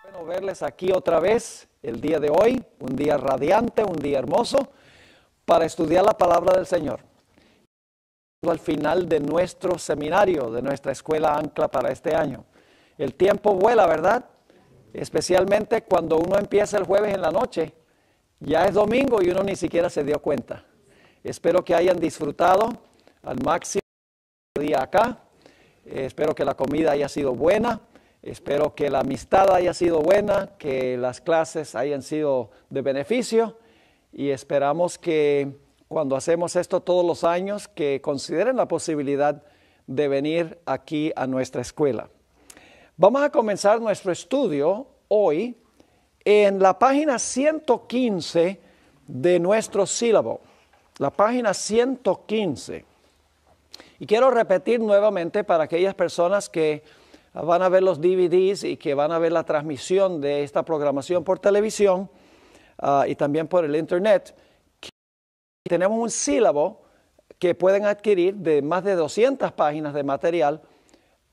Bueno, verles aquí otra vez el día de hoy, un día radiante, un día hermoso, para estudiar la palabra del Señor. Al final de nuestro seminario, de nuestra escuela Ancla para este año. El tiempo vuela, ¿verdad? Especialmente cuando uno empieza el jueves en la noche. Ya es domingo y uno ni siquiera se dio cuenta. Espero que hayan disfrutado al máximo el día acá. Espero que la comida haya sido buena. Espero que la amistad haya sido buena, que las clases hayan sido de beneficio y esperamos que cuando hacemos esto todos los años, que consideren la posibilidad de venir aquí a nuestra escuela. Vamos a comenzar nuestro estudio hoy en la página 115 de nuestro sílabo, la página 115. Y quiero repetir nuevamente para aquellas personas que van a ver los DVDs y que van a ver la transmisión de esta programación por televisión y también por el internet. Tenemos un sílabo que pueden adquirir de más de 200 páginas de material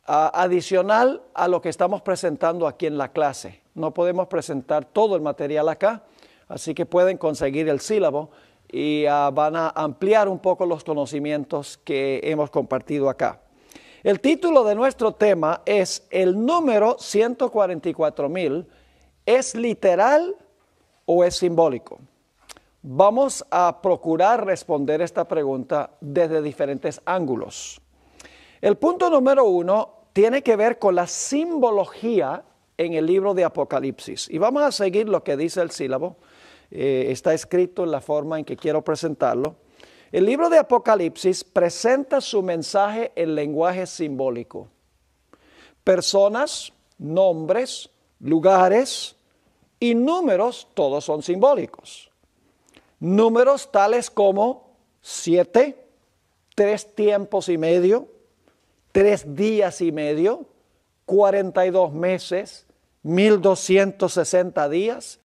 adicional a lo que estamos presentando aquí en la clase. No podemos presentar todo el material acá, así que pueden conseguir el sílabo y van a ampliar un poco los conocimientos que hemos compartido acá. El título de nuestro tema es ¿el número 144,000 es literal o es simbólico? Vamos a procurar responder esta pregunta desde diferentes ángulos. El punto número 1 tiene que ver con la simbología en el libro de Apocalipsis. Y vamos a seguir lo que dice el sílabo. Está escrito en la forma en que quiero presentarlo. El libro de Apocalipsis presenta su mensaje en lenguaje simbólico. Personas, nombres, lugares y números, todos son simbólicos. Números tales como 7, 3 tiempos y medio, 3 días y medio, 42 meses, 1260 días,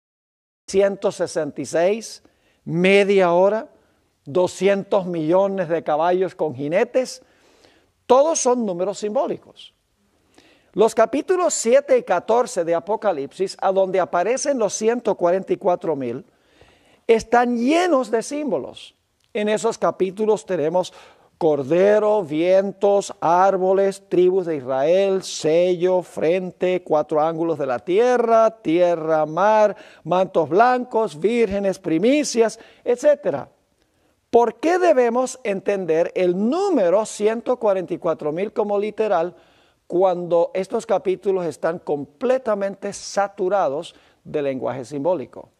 166, media hora, 200 millones de caballos con jinetes, todos son números simbólicos. Los capítulos 7 y 14 de Apocalipsis, a donde aparecen los 144,000, están llenos de símbolos. En esos capítulos tenemos cordero, vientos, árboles, tribus de Israel, sello, frente, 4 ángulos de la tierra, tierra, mar, mantos blancos, vírgenes, primicias, etc. ¿Por qué debemos entender el número 144,000 como literal cuando estos capítulos están completamente saturados de lenguaje simbólico?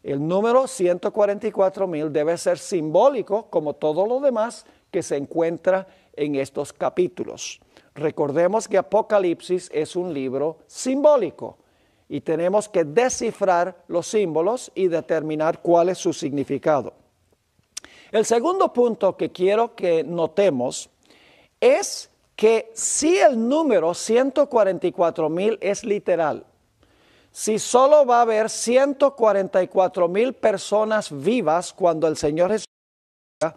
El número 144,000 debe ser simbólico como todo lo demás que se encuentra en estos capítulos. Recordemos que Apocalipsis es un libro simbólico y tenemos que descifrar los símbolos y determinar cuál es su significado. El segundo punto que quiero que notemos es que si el número 144,000 es literal, si solo va a haber 144,000 personas vivas cuando el Señor Jesús venga,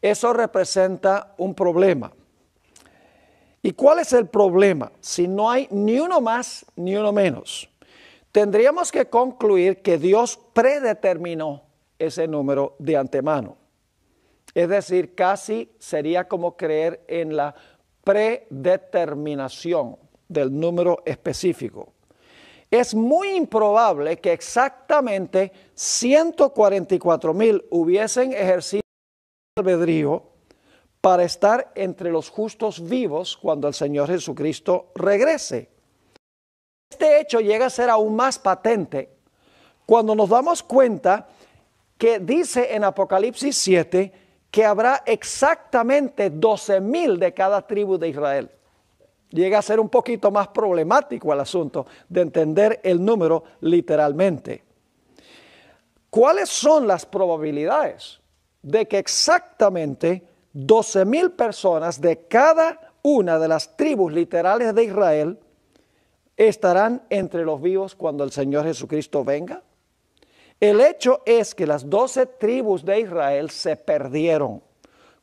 eso representa un problema. ¿Y cuál es el problema? Si no hay ni uno más ni uno menos, tendríamos que concluir que Dios predeterminó ese número de antemano. Es decir, casi sería como creer en la predeterminación del número específico. Es muy improbable que exactamente 144,000 hubiesen ejercido albedrío para estar entre los justos vivos cuando el Señor Jesucristo regrese. Este hecho llega a ser aún más patente cuando nos damos cuenta que dice en Apocalipsis 7 que habrá exactamente 12,000 de cada tribu de Israel. Llega a ser un poquito más problemático el asunto de entender el número literalmente. ¿Cuáles son las probabilidades de que exactamente 12,000 personas de cada una de las tribus literales de Israel estarán entre los vivos cuando el Señor Jesucristo venga? El hecho es que las 12 tribus de Israel se perdieron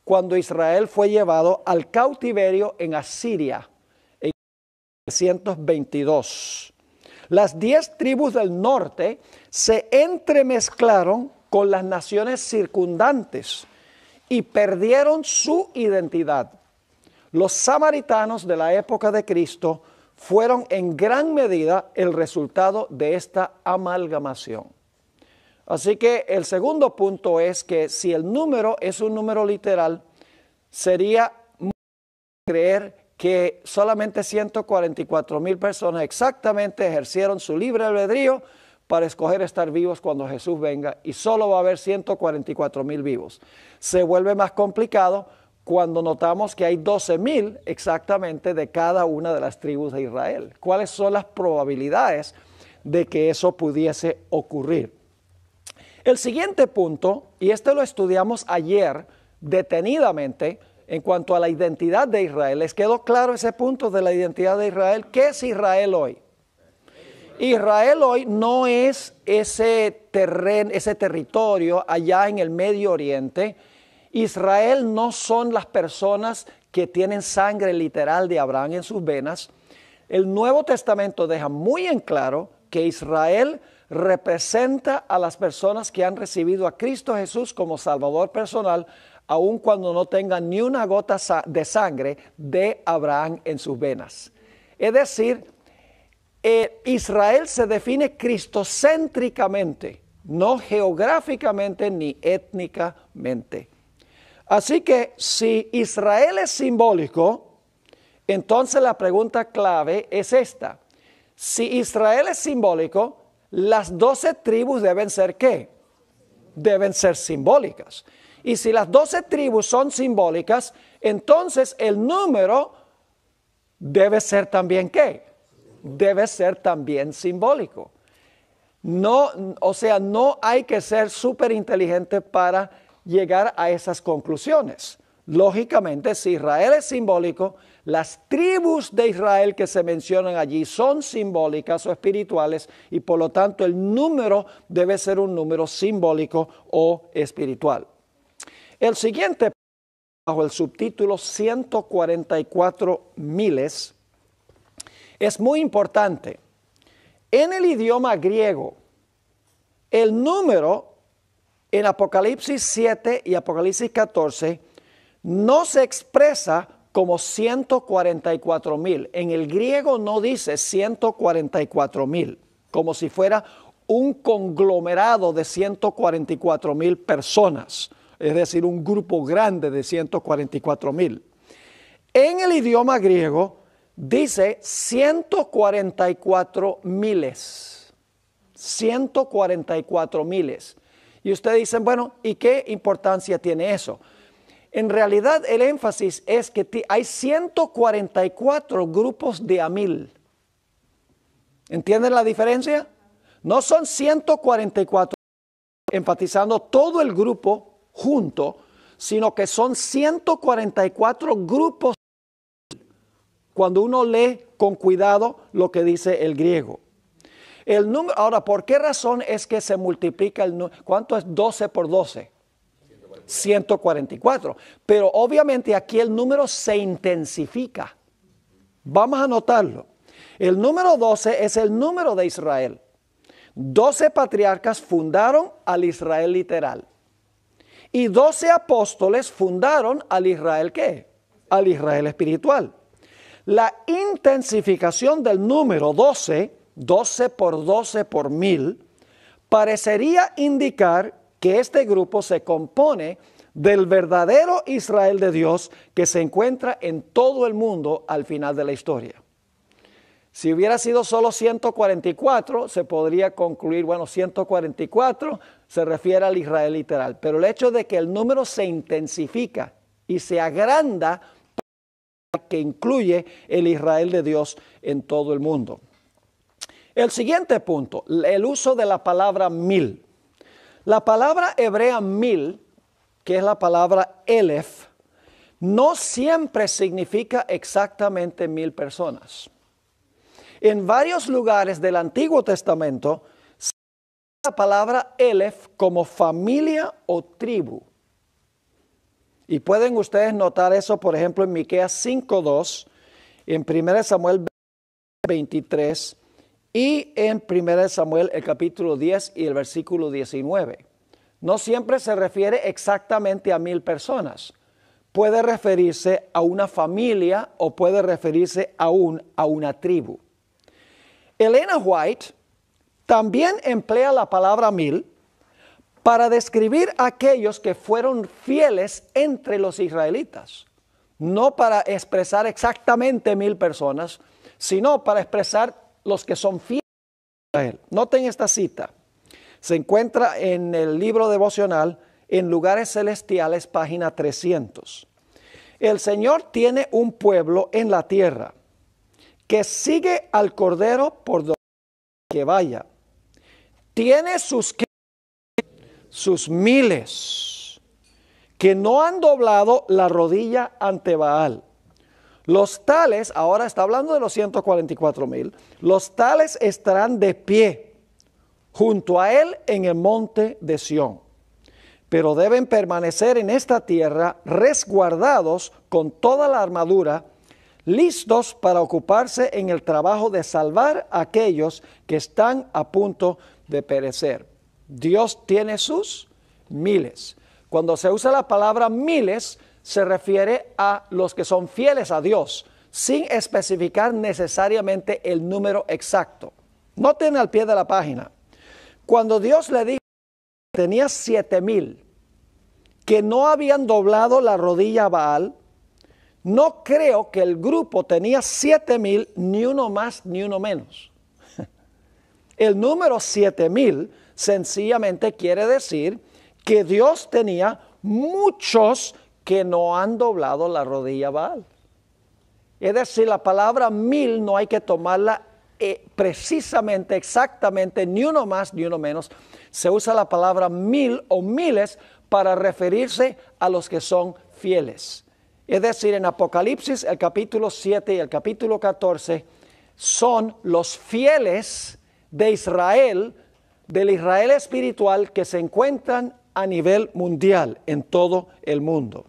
cuando Israel fue llevado al cautiverio en Asiria en 1922. Las 10 tribus del norte se entremezclaron con las naciones circundantes y perdieron su identidad. Los samaritanos de la época de Cristo fueron en gran medida el resultado de esta amalgamación. Así que el segundo punto es que si el número es un número literal, sería creer que solamente 144,000 personas exactamente ejercieron su libre albedrío para escoger estar vivos cuando Jesús venga, y solo va a haber 144,000 vivos. Se vuelve más complicado cuando notamos que hay 12,000 exactamente de cada una de las tribus de Israel. ¿Cuáles son las probabilidades de que eso pudiese ocurrir? El siguiente punto, y este lo estudiamos ayer detenidamente, en cuanto a la identidad de Israel. ¿Les quedó claro ese punto de la identidad de Israel? ¿Qué es Israel hoy? Israel hoy no es ese terreno, ese territorio allá en el Medio Oriente. Israel no son las personas que tienen sangre literal de Abraham en sus venas. El Nuevo Testamento deja muy en claro que Israel representa a las personas que han recibido a Cristo Jesús como Salvador personal, aun cuando no tengan ni una gota de sangre de Abraham en sus venas. Es decir, Israel se define cristocéntricamente, no geográficamente ni étnicamente. Así que si Israel es simbólico, entonces la pregunta clave es esta. Si Israel es simbólico, las 12 tribus deben ser ¿qué? Deben ser simbólicas. Y si las 12 tribus son simbólicas, entonces el número debe ser también ¿qué? Debe ser también simbólico. No, o sea, no hay que ser súper inteligente para llegar a esas conclusiones. Lógicamente, si Israel es simbólico, las tribus de Israel que se mencionan allí son simbólicas o espirituales, y por lo tanto el número debe ser un número simbólico o espiritual. El siguiente, bajo el subtítulo 144 miles, es muy importante. En el idioma griego, el número en Apocalipsis 7 y Apocalipsis 14 no se expresa como 144,000. En el griego no dice 144,000, como si fuera un conglomerado de 144,000 personas. Es decir, un grupo grande de 144,000. En el idioma griego dice 144 miles. 144 miles. Y ustedes dicen, bueno, ¿y qué importancia tiene eso? En realidad el énfasis es que hay 144 grupos de a 1000. ¿Entienden la diferencia? No son 144 enfatizando todo el grupo junto, sino que son 144 grupos cuando uno lee con cuidado lo que dice el griego. El número, ahora, ¿por qué razón es que se multiplica el número? ¿Cuánto es 12 por 12? 144. Pero obviamente aquí el número se intensifica. Vamos a notarlo. El número 12 es el número de Israel. 12 patriarcas fundaron al Israel literal. Y 12 apóstoles fundaron al Israel ¿qué? Al Israel espiritual. La intensificación del número 12, 12 por 12 por 1000, parecería indicar que este grupo se compone del verdadero Israel de Dios que se encuentra en todo el mundo al final de la historia. Si hubiera sido solo 144, se podría concluir, bueno, 144 se refiere al Israel literal. Pero el hecho de que el número se intensifica y se agranda, que incluye el Israel de Dios en todo el mundo. El siguiente punto, el uso de la palabra 1000. La palabra hebrea 1000, que es la palabra elef, no siempre significa exactamente 1000 personas. En varios lugares del Antiguo Testamento se usa la palabra elef como familia o tribu. Y pueden ustedes notar eso, por ejemplo, en Miqueas 5:2, en 1 Samuel 23 y en 1 Samuel el capítulo 10 y el versículo 19. No siempre se refiere exactamente a 1000 personas. Puede referirse a una familia o puede referirse a una tribu. Elena White también emplea la palabra 1000 para describir a aquellos que fueron fieles entre los israelitas. No para expresar exactamente 1000 personas, sino para expresar los que son fieles a Israel. Noten esta cita. Se encuentra en el libro devocional En Lugares Celestiales, página 300. El Señor tiene un pueblo en la tierra que sigue al Cordero por donde que vaya. Tiene sus miles que no han doblado la rodilla ante Baal. Los tales, ahora está hablando de los 144,000, los tales estarán de pie junto a él en el monte de Sión. Pero deben permanecer en esta tierra resguardados con toda la armadura, listos para ocuparse en el trabajo de salvar a aquellos que están a punto de perecer. Dios tiene sus miles. Cuando se usa la palabra miles, se refiere a los que son fieles a Dios, sin especificar necesariamente el número exacto. Noten al pie de la página. Cuando Dios le dijo que tenía 7,000 que no habían doblado la rodilla a Baal, no creo que el grupo tenía 7,000, ni uno más ni uno menos. El número 7,000 sencillamente quiere decir que Dios tenía muchos que no han doblado la rodilla a Baal. Es decir, la palabra 1000 no hay que tomarla precisamente, exactamente, ni uno más ni uno menos. Se usa la palabra 1000 o miles para referirse a los que son fieles. Es decir, en Apocalipsis, el capítulo 7 y el capítulo 14, son los fieles de Israel, del Israel espiritual que se encuentran a nivel mundial, en todo el mundo.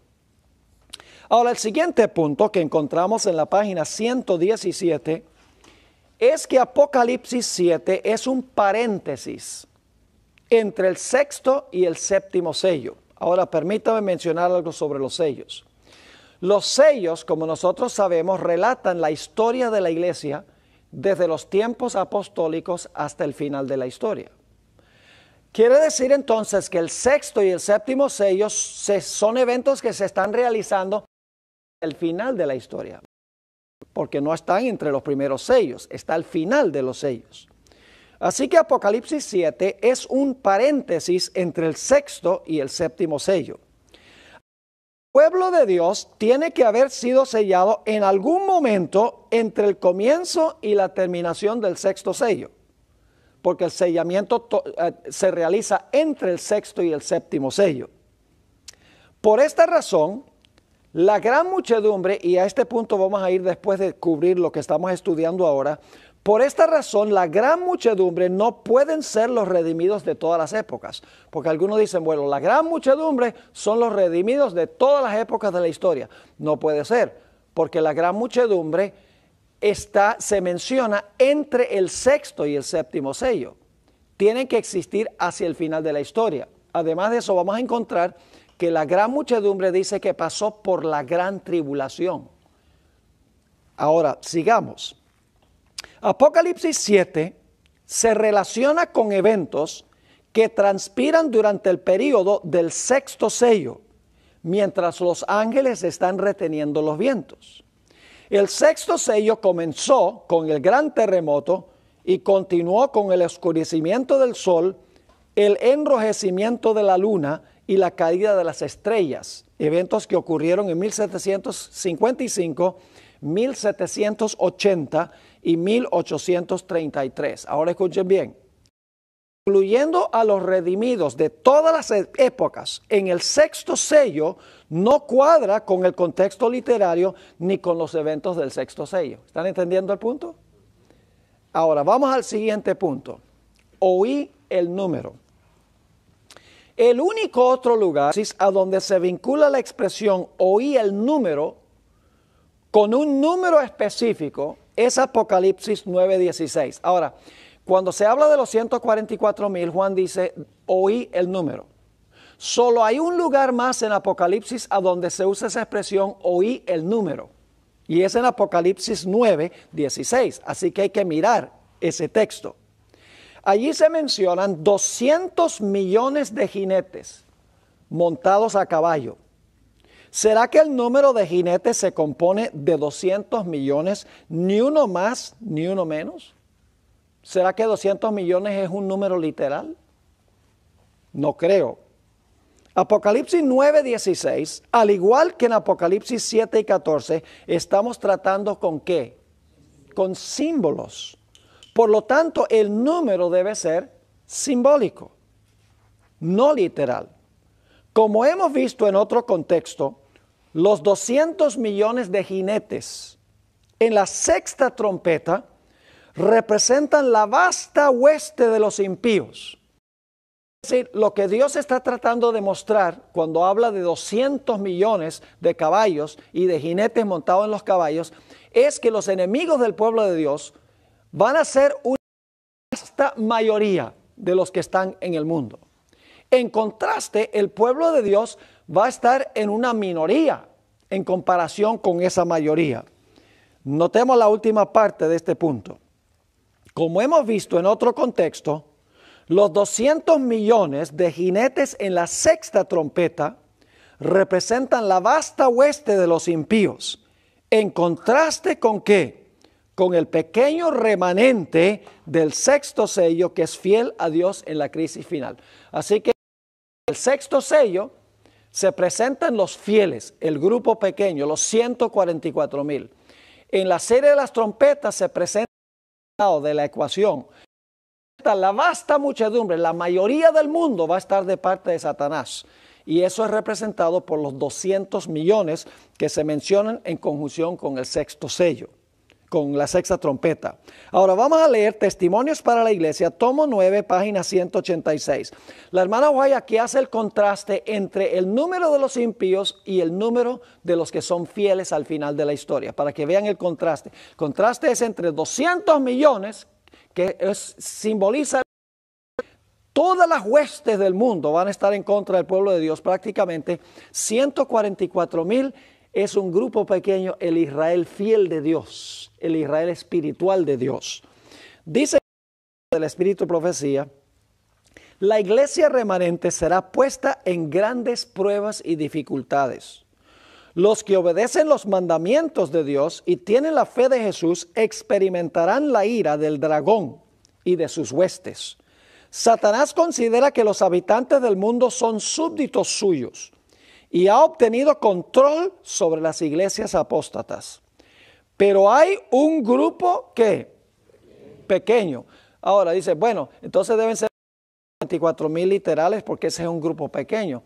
Ahora, el siguiente punto que encontramos en la página 117 es que Apocalipsis 7 es un paréntesis entre el sexto y el séptimo sello. Ahora, permítame mencionar algo sobre los sellos. Los sellos, como nosotros sabemos, relatan la historia de la iglesia desde los tiempos apostólicos hasta el final de la historia. Quiere decir entonces que el sexto y el séptimo sellos son eventos que se están realizando al final de la historia, porque no están entre los primeros sellos, está al final de los sellos. Así que Apocalipsis 7 es un paréntesis entre el sexto y el séptimo sello. El pueblo de Dios tiene que haber sido sellado en algún momento entre el comienzo y la terminación del sexto sello, porque el sellamiento se realiza entre el sexto y el séptimo sello. Por esta razón, la gran muchedumbre, y a este punto vamos a ir después de cubrir lo que estamos estudiando ahora, por esta razón la gran muchedumbre no pueden ser los redimidos de todas las épocas, porque algunos dicen, bueno, la gran muchedumbre son los redimidos de todas las épocas de la historia. No puede ser, porque la gran muchedumbre se menciona entre el sexto y el séptimo sello. Tienen que existir hacia el final de la historia. Además de eso, vamos a encontrar que la gran muchedumbre dice que pasó por la gran tribulación. Ahora, sigamos. Apocalipsis 7 se relaciona con eventos que transpiran durante el período del sexto sello, mientras los ángeles están reteniendo los vientos. El sexto sello comenzó con el gran terremoto y continuó con el oscurecimiento del sol, el enrojecimiento de la luna y la caída de las estrellas, eventos que ocurrieron en 1755, 1780 y 1833. Ahora escuchen bien. Incluyendo a los redimidos de todas las épocas en el sexto sello, no cuadra con el contexto literario ni con los eventos del sexto sello. ¿Están entendiendo el punto? Ahora, vamos al siguiente punto. Oí el número. El único otro lugar a donde se vincula la expresión oí el número con un número específico es Apocalipsis 9:16. Ahora, cuando se habla de los 144,000, Juan dice, oí el número. Solo hay un lugar más en Apocalipsis a donde se usa esa expresión, oí el número. Y es en Apocalipsis 9:16. Así que hay que mirar ese texto. Allí se mencionan 200 millones de jinetes montados a caballo. ¿Será que el número de jinetes se compone de 200 millones, ni uno más, ni uno menos? ¿Será que 200 millones es un número literal? No creo. Apocalipsis 9:16, al igual que en Apocalipsis 7 y 14, estamos tratando con ¿qué? Con símbolos. Por lo tanto, el número debe ser simbólico, no literal. Como hemos visto en otro contexto, los 200 millones de jinetes en la sexta trompeta representan la vasta hueste de los impíos. Es decir, lo que Dios está tratando de mostrar cuando habla de 200 millones de caballos y de jinetes montados en los caballos, es que los enemigos del pueblo de Dios van a ser una vasta mayoría de los que están en el mundo. En contraste, el pueblo de Dios va a estar en una minoría en comparación con esa mayoría. Notemos la última parte de este punto. Como hemos visto en otro contexto, los 200 millones de jinetes en la sexta trompeta representan la vasta hueste de los impíos. ¿En contraste con qué? Con el pequeño remanente del sexto sello que es fiel a Dios en la crisis final. Así que el sexto sello se presentan los fieles, el grupo pequeño, los 144,000. En la serie de las trompetas se presenta de la ecuación. La vasta muchedumbre, la mayoría del mundo va a estar de parte de Satanás. Y eso es representado por los 200 millones que se mencionan en conjunción con el sexto sello, con la sexta trompeta. Ahora vamos a leer Testimonios para la Iglesia, tomo 9, página 186. La hermana White aquí hace el contraste entre el número de los impíos y el número de los que son fieles al final de la historia, para que vean el contraste. El contraste es entre 200 millones, que simboliza todas las huestes del mundo van a estar en contra del pueblo de Dios prácticamente. 144,000 es un grupo pequeño, el Israel fiel de Dios, el Israel espiritual de Dios. Dice el Espíritu Profecía, la iglesia remanente será puesta en grandes pruebas y dificultades. Los que obedecen los mandamientos de Dios y tienen la fe de Jesús experimentarán la ira del dragón y de sus huestes. Satanás considera que los habitantes del mundo son súbditos suyos y ha obtenido control sobre las iglesias apóstatas. Pero hay un grupo que pequeño. Ahora dice, bueno, entonces deben ser 24,000 literales porque ese es un grupo pequeño.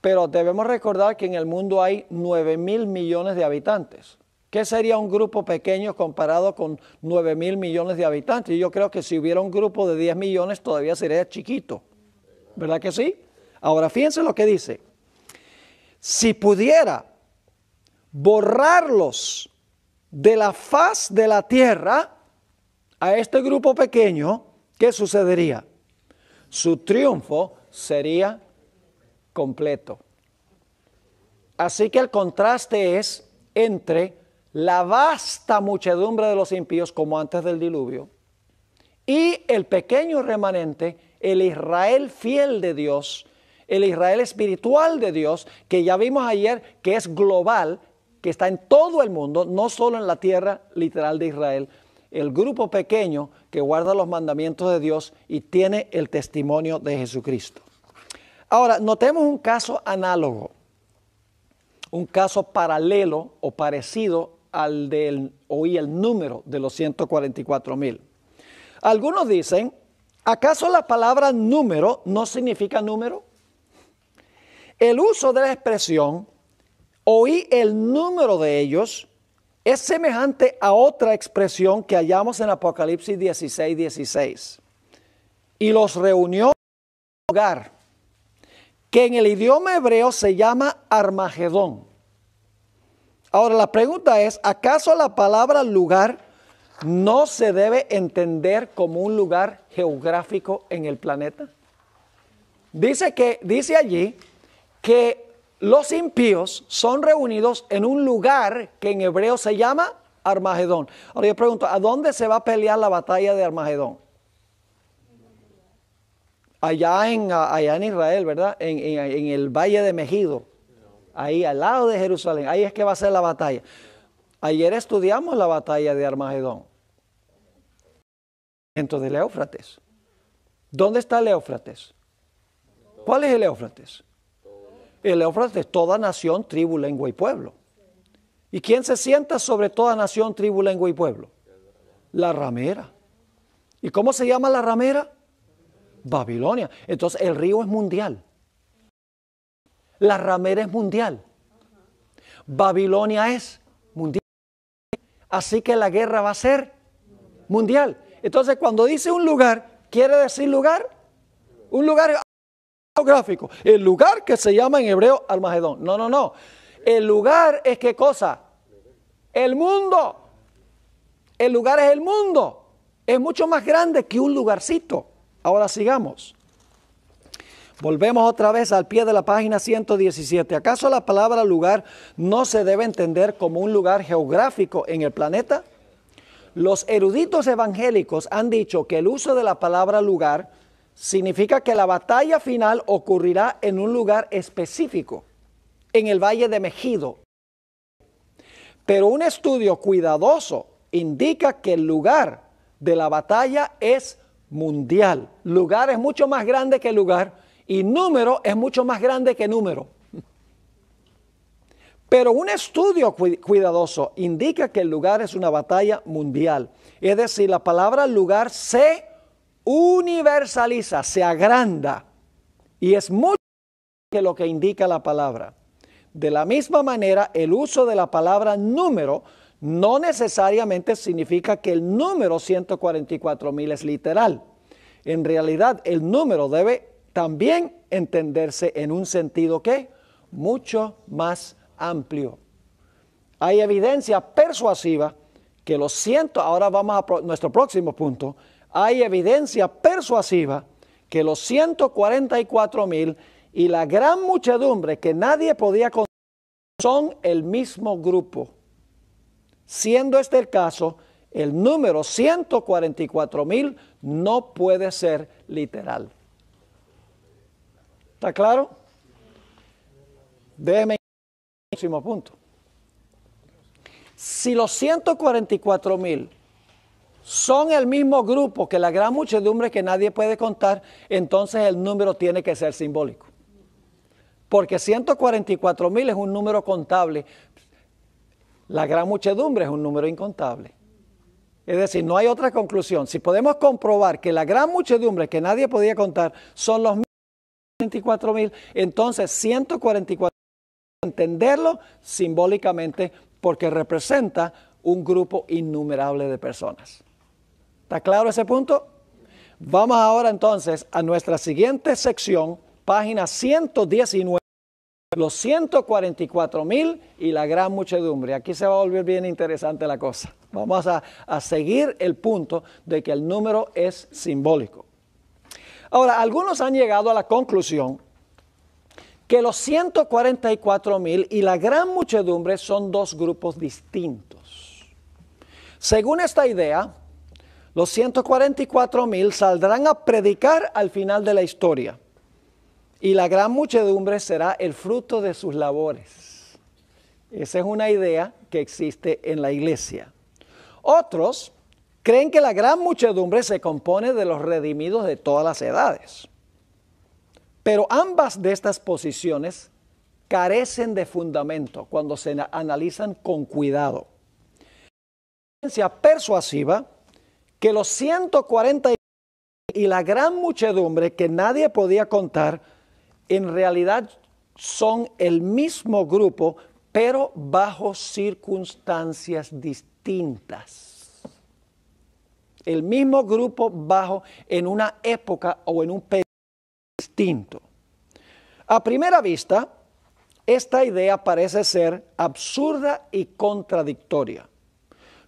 Pero debemos recordar que en el mundo hay 9,000 millones de habitantes. ¿Qué sería un grupo pequeño comparado con 9,000 millones de habitantes? Yo creo que si hubiera un grupo de 10 millones todavía sería chiquito. ¿Verdad que sí? Ahora fíjense lo que dice. Si pudiera borrarlos de la faz de la tierra a este grupo pequeño, ¿qué sucedería? Su triunfo sería completo. Así que el contraste es entre la vasta muchedumbre de los impíos como antes del diluvio y el pequeño remanente, el Israel fiel de Dios, el Israel espiritual de Dios, que ya vimos ayer que es global, que está en todo el mundo, no solo en la tierra literal de Israel, el grupo pequeño que guarda los mandamientos de Dios y tiene el testimonio de Jesucristo. Ahora, notemos un caso análogo, un caso paralelo o parecido al del, oí el número de los 144,000. Algunos dicen, ¿acaso la palabra número no significa número? El uso de la expresión, oí el número de ellos, es semejante a otra expresión que hallamos en Apocalipsis 16:16. Y los reunió en un lugar que en el idioma hebreo se llama Armagedón. Ahora la pregunta es, ¿acaso la palabra lugar no se debe entender como un lugar geográfico en el planeta. Dice allí que los impíos son reunidos en un lugar que en hebreo se llama Armagedón. Ahora yo pregunto, ¿a dónde se va a pelear la batalla de Armagedón? Allá en Israel, ¿verdad? En el Valle de Megido, ahí al lado de Jerusalén, ahí es que va a ser la batalla. Ayer estudiamos la batalla de Armagedón, entonces el Éufrates. ¿Dónde está el Éufrates? ¿Cuál es el Éufrates? El Éufrates es toda nación, tribu, lengua y pueblo. ¿Y quién se sienta sobre toda nación, tribu, lengua y pueblo? La ramera. ¿Y cómo se llama la ramera? Babilonia. Entonces el río es mundial. La ramera es mundial. Babilonia es mundial. Así que la guerra va a ser mundial. Entonces cuando dice un lugar, ¿quiere decir lugar? Un lugar geográfico. El lugar que se llama en hebreo Armagedón. No. El lugar es ¿qué cosa? El mundo. El lugar es el mundo. Es mucho más grande que un lugarcito. Ahora sigamos. Volvemos otra vez al pie de la página 117. ¿Acaso la palabra lugar no se debe entender como un lugar geográfico en el planeta? Los eruditos evangélicos han dicho que el uso de la palabra lugar significa que la batalla final ocurrirá en un lugar específico, en el Valle de Megido. Pero un estudio cuidadoso indica que el lugar de la batalla es mundial. Lugar es mucho más grande que lugar y número es mucho más grande que número. Pero un estudio cuidadoso indica que el lugar es una batalla mundial. Es decir, la palabra lugar se universaliza, se agranda y es mucho más que lo que indica la palabra. De la misma manera, el uso de la palabra número no necesariamente significa que el número 144,000 es literal. En realidad, el número debe también entenderse en un sentido que mucho más amplio. Hay evidencia persuasiva que los ahora vamos a nuestro próximo punto. Hay evidencia persuasiva que los 144,000 y la gran muchedumbre que nadie podía contar son el mismo grupo. Siendo este el caso, el número 144,000 no puede ser literal. ¿Está claro? Déjeme ir al próximo punto. Si los 144,000 son el mismo grupo que la gran muchedumbre que nadie puede contar, entonces el número tiene que ser simbólico. Porque 144,000 es un número contable. La gran muchedumbre es un número incontable. Es decir, no hay otra conclusión. Si podemos comprobar que la gran muchedumbre que nadie podía contar son los 144,000, entonces 144,000 entenderlo simbólicamente porque representa un grupo innumerable de personas. ¿Está claro ese punto? Vamos ahora entonces a nuestra siguiente sección, página 119. Los 144,000 y la gran muchedumbre. Aquí se va a volver bien interesante la cosa. Vamos a seguir el punto de que el número es simbólico. Ahora, algunos han llegado a la conclusión que los 144,000 y la gran muchedumbre son dos grupos distintos. Según esta idea, los 144,000 saldrán a predicar al final de la historia. Y la gran muchedumbre será el fruto de sus labores. Esa es una idea que existe en la iglesia. Otros creen que la gran muchedumbre se compone de los redimidos de todas las edades. Pero ambas de estas posiciones carecen de fundamento cuando se analizan con cuidado. La evidencia persuasiva que los 140 y la gran muchedumbre que nadie podía contar en realidad son el mismo grupo, pero bajo circunstancias distintas. El mismo grupo en una época o en un periodo distinto. A primera vista, esta idea parece ser absurda y contradictoria.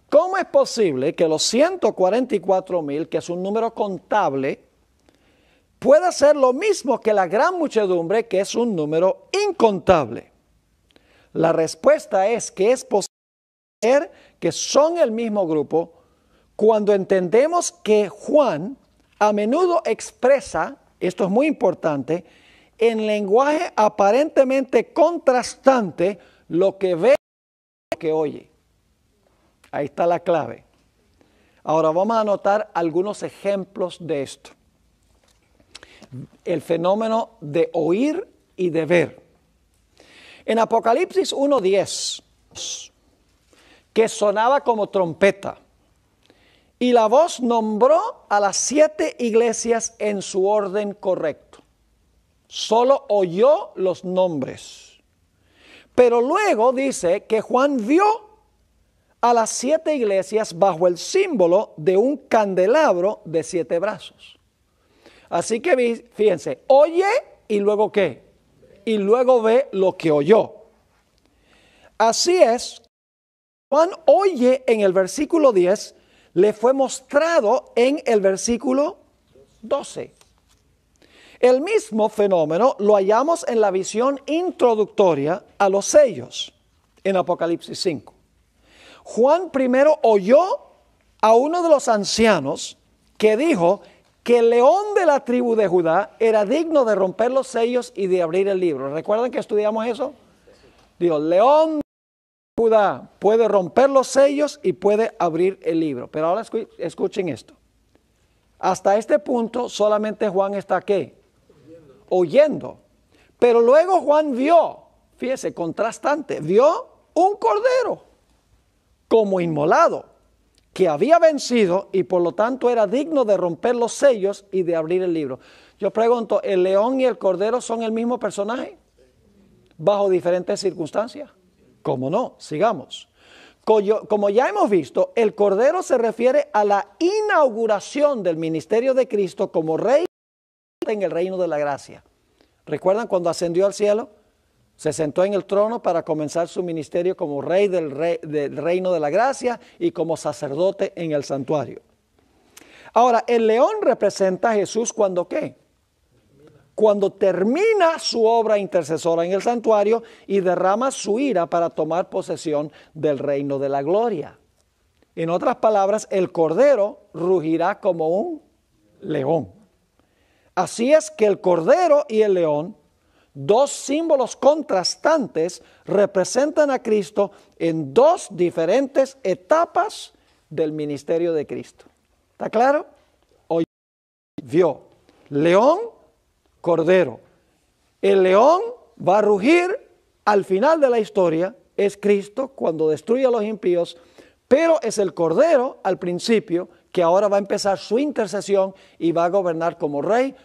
¿Cómo es posible que los 144,000, que es un número contable, pueda ser lo mismo que la gran muchedumbre, que es un número incontable? La respuesta es que es posible ver que son el mismo grupo cuando entendemos que Juan a menudo expresa, esto es muy importante, en lenguaje aparentemente contrastante lo que ve y lo que oye. Ahí está la clave. Ahora vamos a anotar algunos ejemplos de esto. El fenómeno de oír y de ver. En Apocalipsis 1:10, que sonaba como trompeta, y la voz nombró a las 7 iglesias en su orden correcto. Solo oyó los nombres. Pero luego dice que Juan vio a las 7 iglesias bajo el símbolo de un candelabro de 7 brazos. Así que fíjense, oye y luego ¿qué? Y luego ve lo que oyó. Así es, Juan oye en el versículo 10, le fue mostrado en el versículo 12. El mismo fenómeno lo hallamos en la visión introductoria a los sellos en Apocalipsis 5. Juan primero oyó a uno de los ancianos que dijo que el león de la tribu de Judá era digno de romper los sellos y de abrir el libro. ¿Recuerdan que estudiamos eso? Digo, león de Judá puede romper los sellos y puede abrir el libro. Pero ahora escuchen esto. Hasta este punto solamente Juan está ¿qué? Oyendo. Pero luego Juan vio, fíjese, contrastante, vio un cordero como inmolado, que había vencido y por lo tanto era digno de romper los sellos y de abrir el libro. Yo pregunto, ¿el león y el cordero son el mismo personaje? ¿Bajo diferentes circunstancias? ¿Cómo no? Sigamos. Como ya hemos visto, el cordero se refiere a la inauguración del ministerio de Cristo como rey en el reino de la gracia. ¿Recuerdan cuando ascendió al cielo? Se sentó en el trono para comenzar su ministerio como rey del reino de la gracia y como sacerdote en el santuario. Ahora, el león representa a Jesús cuando ¿qué? Cuando termina su obra intercesora en el santuario y derrama su ira para tomar posesión del reino de la gloria. En otras palabras, el cordero rugirá como un león. Así es que el cordero y el león, dos símbolos contrastantes, representan a Cristo en dos diferentes etapas del ministerio de Cristo. ¿Está claro? Hoy vio león, cordero. El león va a rugir al final de la historia, es Cristo cuando destruye a los impíos, pero es el cordero al principio que ahora va a empezar su intercesión y va a gobernar como rey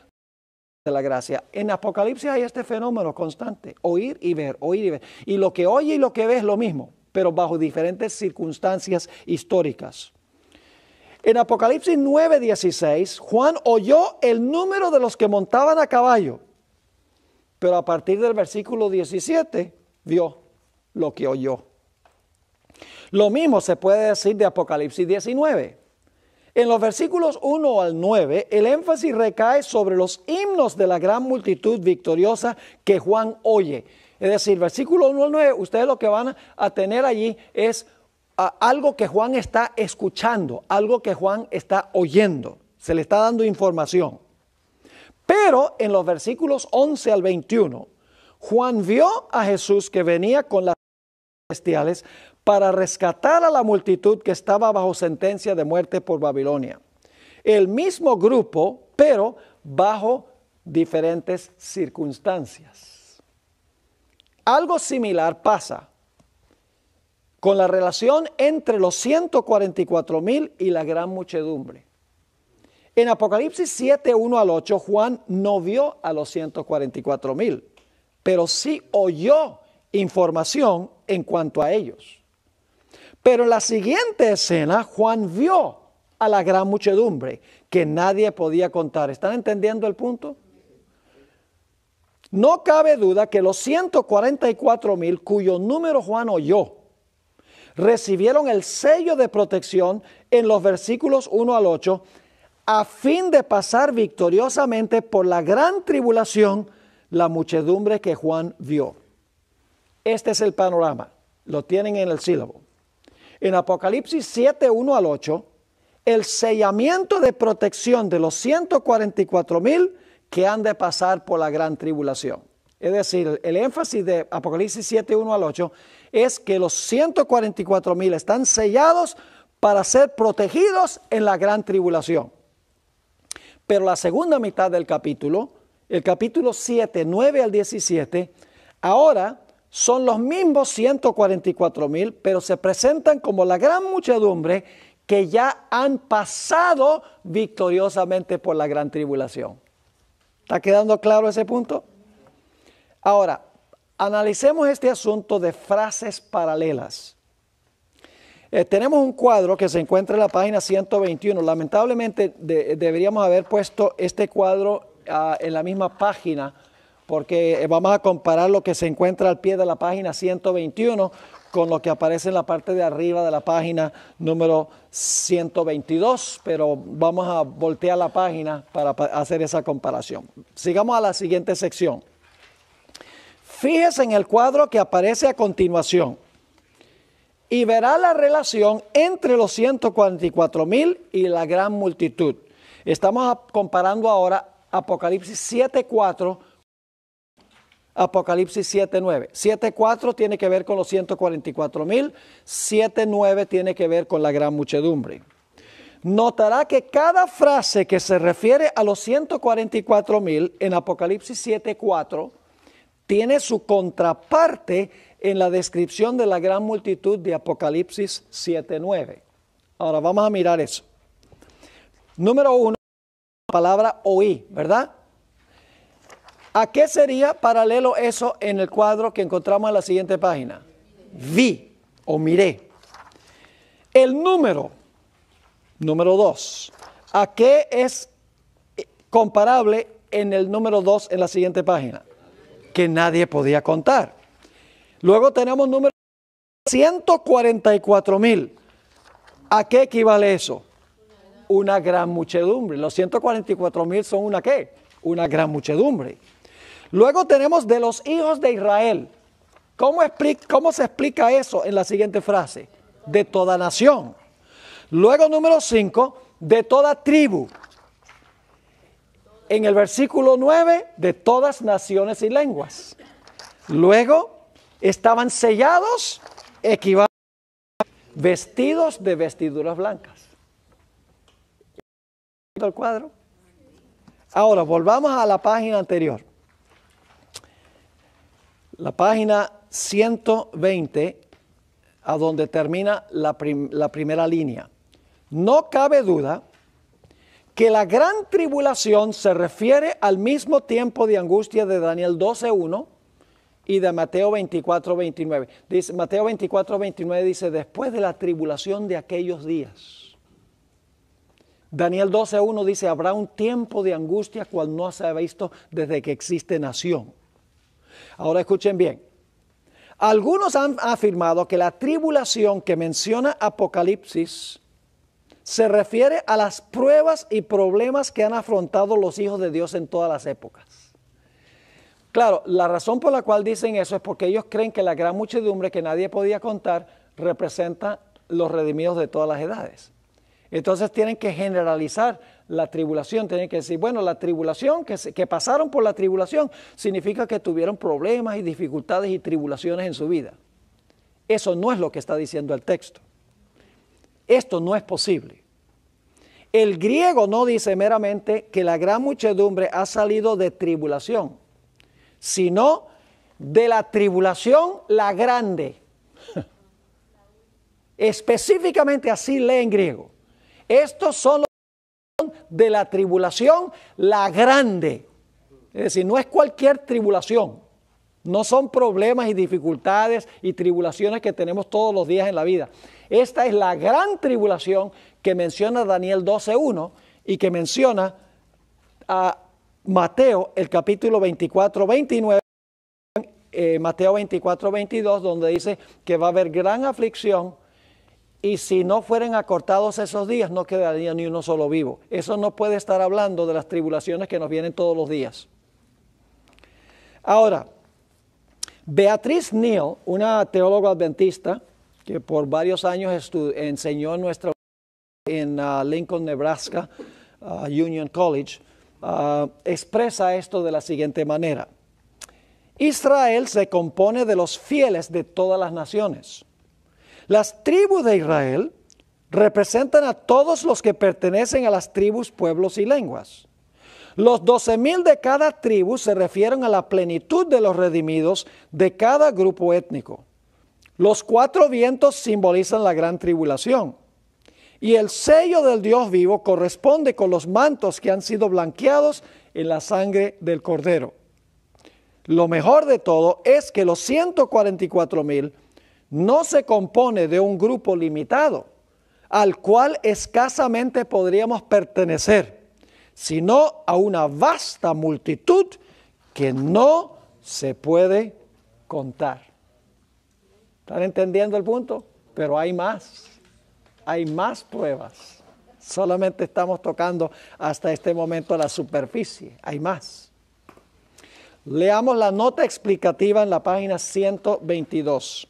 de la gracia. En Apocalipsis hay este fenómeno constante, oír y ver, oír y ver. Y lo que oye y lo que ve es lo mismo, pero bajo diferentes circunstancias históricas. En Apocalipsis 9:16, Juan oyó el número de los que montaban a caballo, pero a partir del versículo 17 vio lo que oyó. Lo mismo se puede decir de Apocalipsis 19. En los versículos 1 al 9, el énfasis recae sobre los himnos de la gran multitud victoriosa que Juan oye. Es decir, versículo 1 al 9, ustedes lo que van a tener allí es algo que Juan está escuchando, algo que Juan está oyendo. Se le está dando información. Pero en los versículos 11 al 21, Juan vio a Jesús que venía con las celestiales para rescatar a la multitud que estaba bajo sentencia de muerte por Babilonia. El mismo grupo, pero bajo diferentes circunstancias. Algo similar pasa con la relación entre los 144,000 y la gran muchedumbre. En Apocalipsis 7, 1 al 8, Juan no vio a los 144,000, pero sí oyó información en cuanto a ellos. Pero en la siguiente escena, Juan vio a la gran muchedumbre que nadie podía contar. ¿Están entendiendo el punto? No cabe duda que los 144,000 cuyo número Juan oyó recibieron el sello de protección en los versículos 1 al 8, a fin de pasar victoriosamente por la gran tribulación, la muchedumbre que Juan vio. Este es el panorama, lo tienen en el sílabo. En Apocalipsis 7, 1 al 8, el sellamiento de protección de los 144,000 que han de pasar por la gran tribulación. Es decir, el énfasis de Apocalipsis 7, 1 al 8 es que los 144,000 están sellados para ser protegidos en la gran tribulación. Pero la segunda mitad del capítulo, el capítulo 7, 9 al 17, ahora son los mismos 144,000, pero se presentan como la gran muchedumbre que ya han pasado victoriosamente por la gran tribulación. ¿Está quedando claro ese punto? Ahora, analicemos este asunto de frases paralelas. Tenemos un cuadro que se encuentra en la página 121. Lamentablemente deberíamos haber puesto este cuadro en la misma página, porque vamos a comparar lo que se encuentra al pie de la página 121 con lo que aparece en la parte de arriba de la página número 122, pero vamos a voltear la página para hacer esa comparación. Sigamos a la siguiente sección. Fíjese en el cuadro que aparece a continuación y verá la relación entre los 144,000 y la gran multitud. Estamos comparando ahora Apocalipsis 7:4, Apocalipsis 7:9. 7:4 tiene que ver con los 144,000, 7:9 tiene que ver con la gran muchedumbre. Notará que cada frase que se refiere a los 144,000 en Apocalipsis 7:4 tiene su contraparte en la descripción de la gran multitud de Apocalipsis 7:9. Ahora vamos a mirar eso. Número 1, la palabra oí, ¿verdad? ¿A qué sería paralelo eso en el cuadro que encontramos en la siguiente página? Vi o miré. El número 2, ¿a qué es comparable en el número 2 en la siguiente página? Que nadie podía contar. Luego tenemos número 144,000. ¿A qué equivale eso? Una gran muchedumbre. Los 144,000 son una ¿qué? Una gran muchedumbre. Luego tenemos de los hijos de Israel. ¿Cómo se explica eso en la siguiente frase? De toda nación. Luego número 5, de toda tribu. En el versículo 9, de todas naciones y lenguas. Luego, estaban sellados, equivalentes, vestidos de vestiduras blancas. ¿El cuadro? Ahora, volvamos a la página anterior. La página 120, a donde termina la primera línea. No cabe duda que la gran tribulación se refiere al mismo tiempo de angustia de Daniel 12:1 y de Mateo 24:29. Dice, Mateo 24:29 dice, después de la tribulación de aquellos días. Daniel 12:1 dice, habrá un tiempo de angustia cual no se ha visto desde que existe nación. Ahora escuchen bien. Algunos han afirmado que la tribulación que menciona Apocalipsis se refiere a las pruebas y problemas que han afrontado los hijos de Dios en todas las épocas. Claro, la razón por la cual dicen eso es porque ellos creen que la gran muchedumbre que nadie podía contar representa los redimidos de todas las edades. Entonces tienen que generalizar la tribulación, tienen que decir, bueno, la tribulación, que pasaron por la tribulación, significa que tuvieron problemas y dificultades y tribulaciones en su vida. Eso no es lo que está diciendo el texto. Esto no es posible. El griego no dice meramente que la gran muchedumbre ha salido de tribulación, sino de la tribulación la grande. Específicamente así lee en griego. Estos son los de la tribulación la grande. Es decir, no es cualquier tribulación. No son problemas y dificultades y tribulaciones que tenemos todos los días en la vida. Esta es la gran tribulación que menciona Daniel 12:1 y que menciona a Mateo, el capítulo 24:29, Mateo 24:22, donde dice que va a haber gran aflicción y si no fueran acortados esos días, no quedaría ni uno solo vivo. Eso no puede estar hablando de las tribulaciones que nos vienen todos los días. Ahora, Beatrice Neal, una teóloga adventista que por varios años enseñó en Lincoln, Nebraska, Union College, expresa esto de la siguiente manera. Israel se compone de los fieles de todas las naciones. Las tribus de Israel representan a todos los que pertenecen a las tribus, pueblos y lenguas. Los 12,000 de cada tribu se refieren a la plenitud de los redimidos de cada grupo étnico. Los 4 vientos simbolizan la gran tribulación. Y el sello del Dios vivo corresponde con los mantos que han sido blanqueados en la sangre del Cordero. Lo mejor de todo es que los 144,000 no se compone de un grupo limitado, al cual escasamente podríamos pertenecer, sino a una vasta multitud que no se puede contar. ¿Están entendiendo el punto? Pero hay más pruebas. Solamente estamos tocando hasta este momento la superficie, hay más. Leamos la nota explicativa en la página 122.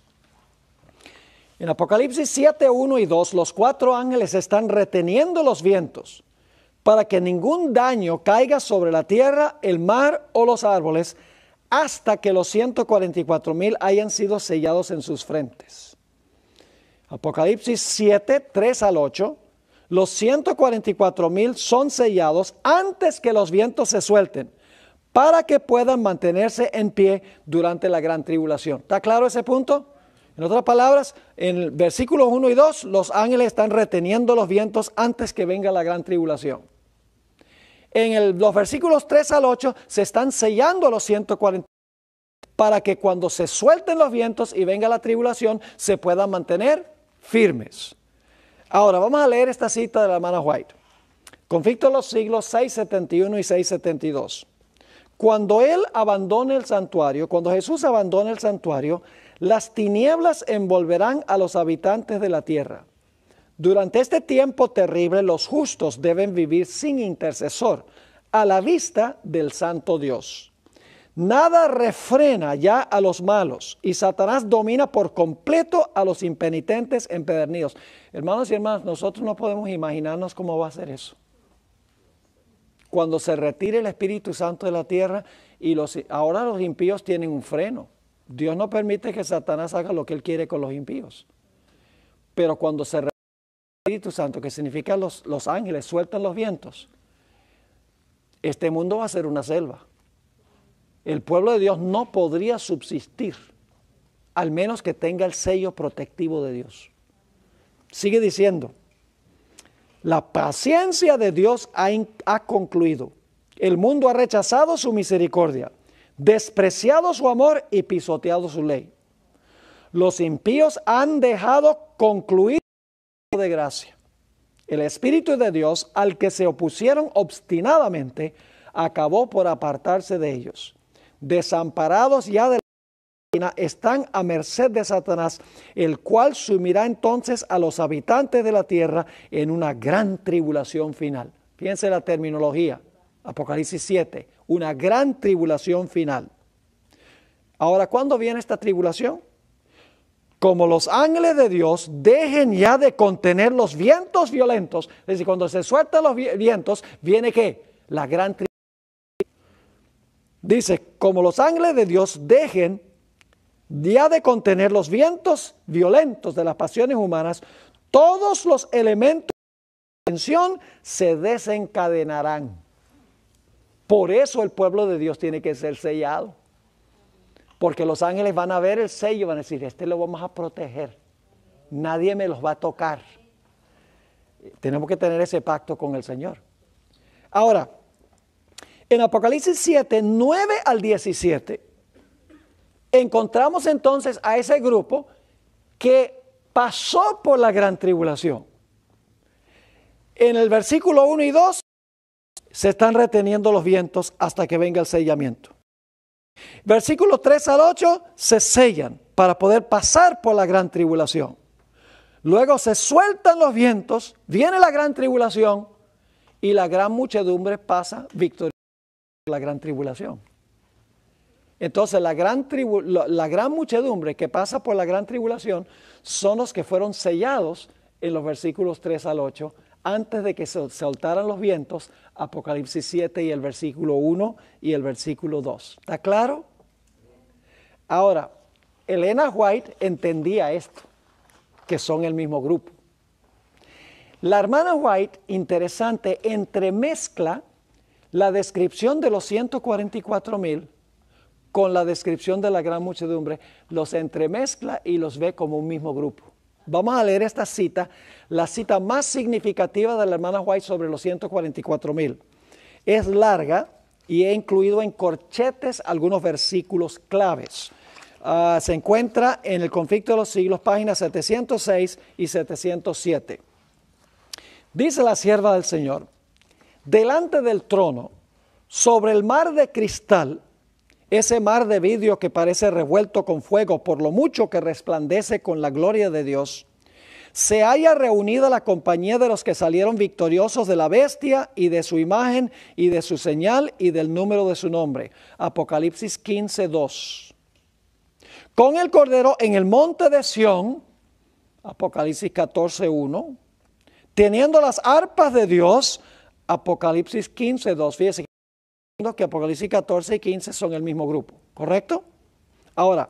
En Apocalipsis 7, 1 y 2, los 4 ángeles están reteniendo los vientos para que ningún daño caiga sobre la tierra, el mar o los árboles, hasta que los 144,000 hayan sido sellados en sus frentes. Apocalipsis 7, 3 al 8, los 144,000 son sellados antes que los vientos se suelten, para que puedan mantenerse en pie durante la gran tribulación. ¿Está claro ese punto? En otras palabras, en el versículos 1 y 2, los ángeles están reteniendo los vientos antes que venga la gran tribulación. En los versículos 3 al 8, se están sellando a los 140 para que cuando se suelten los vientos y venga la tribulación, se puedan mantener firmes. Ahora, vamos a leer esta cita de la hermana White. Conflicto de los siglos 671 y 672. Cuando Jesús abandone el santuario, las tinieblas envolverán a los habitantes de la tierra. Durante este tiempo terrible, los justos deben vivir sin intercesor, a la vista del santo Dios. Nada refrena ya a los malos, y Satanás domina por completo a los impenitentes empedernidos. Hermanos y hermanas, nosotros no podemos imaginarnos cómo va a ser eso. Cuando se retire el Espíritu Santo de la tierra, y ahora los impíos tienen un freno. Dios no permite que Satanás haga lo que él quiere con los impíos. Pero cuando se retire el Espíritu Santo, que significa los ángeles sueltan los vientos, este mundo va a ser una selva. El pueblo de Dios no podría subsistir, al menos que tenga el sello protectivo de Dios. Sigue diciendo, la paciencia de Dios ha concluido. El mundo ha rechazado su misericordia, despreciado su amor y pisoteado su ley. Los impíos han dejado concluir de gracia. El Espíritu de Dios, al que se opusieron obstinadamente, acabó por apartarse de ellos. Desamparados ya de la están a merced de Satanás, el cual sumirá entonces a los habitantes de la tierra en una gran tribulación final. Fíjense la terminología, Apocalipsis 7, una gran tribulación final. Ahora, ¿cuándo viene esta tribulación? Como los ángeles de Dios dejen ya de contener los vientos violentos, es decir, cuando se sueltan los vientos, viene ¿qué? La gran tribulación. Dice, como los ángeles de Dios dejen ya de contener los vientos violentos de las pasiones humanas, todos los elementos de tensión se desencadenarán. Por eso el pueblo de Dios tiene que ser sellado. Porque los ángeles van a ver el sello, van a decir, este lo vamos a proteger. Nadie me los va a tocar. Tenemos que tener ese pacto con el Señor. Ahora, en Apocalipsis 7, 9 al 17, encontramos entonces a ese grupo que pasó por la gran tribulación. En el versículo 1 y 2, se están reteniendo los vientos hasta que venga el sellamiento. Versículos 3 al 8 se sellan para poder pasar por la gran tribulación. Luego se sueltan los vientos, viene la gran tribulación y la gran muchedumbre pasa victoriosa por la gran tribulación. Entonces la gran muchedumbre que pasa por la gran tribulación son los que fueron sellados en los versículos 3 al 8 antes de que se soltaran los vientos, Apocalipsis 7 y el versículo 1 y el versículo 2. ¿Está claro? Ahora, Elena White entendía esto, que son el mismo grupo. La hermana White, interesante, entremezcla la descripción de los 144,000 con la descripción de la gran muchedumbre, los entremezcla y los ve como un mismo grupo. Vamos a leer esta cita, la cita más significativa de la hermana White sobre los 144,000. Es larga y he incluido en corchetes algunos versículos claves. Se encuentra en el Conflicto de los Siglos, páginas 706 y 707. Dice la sierva del Señor: delante del trono, sobre el mar de cristal, ese mar de vidrio que parece revuelto con fuego por lo mucho que resplandece con la gloria de Dios, se halla reunida la compañía de los que salieron victoriosos de la bestia y de su imagen y de su señal y del número de su nombre. Apocalipsis 15:2. Con el Cordero en el monte de Sión, Apocalipsis 14:1. Teniendo las arpas de Dios, Apocalipsis 15:2. Fíjese que Apocalipsis 14 y 15 son el mismo grupo, ¿correcto? Ahora,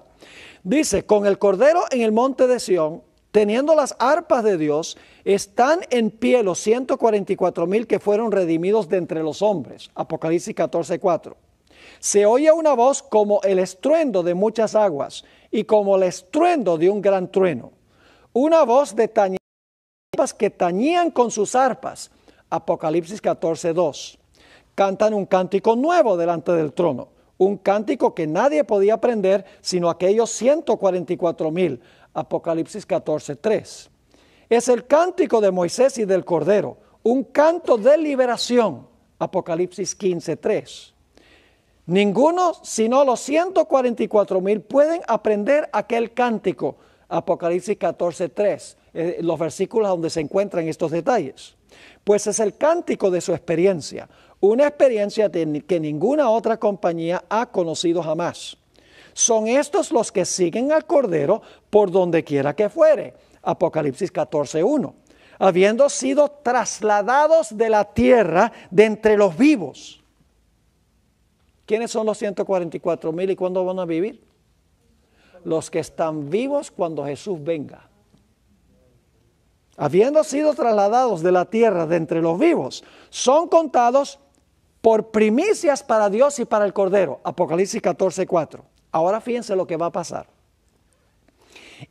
dice, con el Cordero en el monte de Sión, teniendo las arpas de Dios, están en pie los 144,000 que fueron redimidos de entre los hombres. Apocalipsis 14:4. Se oye una voz como el estruendo de muchas aguas y como el estruendo de un gran trueno. Una voz de tañidas que tañían con sus arpas. Apocalipsis 14:2. Cantan un cántico nuevo delante del trono, un cántico que nadie podía aprender sino aquellos 144,000. Apocalipsis 14:3. Es el cántico de Moisés y del Cordero, un canto de liberación. Apocalipsis 15:3. Ninguno sino los 144,000 pueden aprender aquel cántico. Apocalipsis 14:3. Los versículos donde se encuentran estos detalles. Pues es el cántico de su experiencia, una experiencia que ninguna otra compañía ha conocido jamás. Son estos los que siguen al Cordero por donde quiera que fuere. Apocalipsis 14:1. Habiendo sido trasladados de la tierra de entre los vivos. ¿Quiénes son los 144,000 y cuándo van a vivir? Los que están vivos cuando Jesús venga. Habiendo sido trasladados de la tierra de entre los vivos, son contados por primicias para Dios y para el Cordero. Apocalipsis 14:4. Ahora fíjense lo que va a pasar.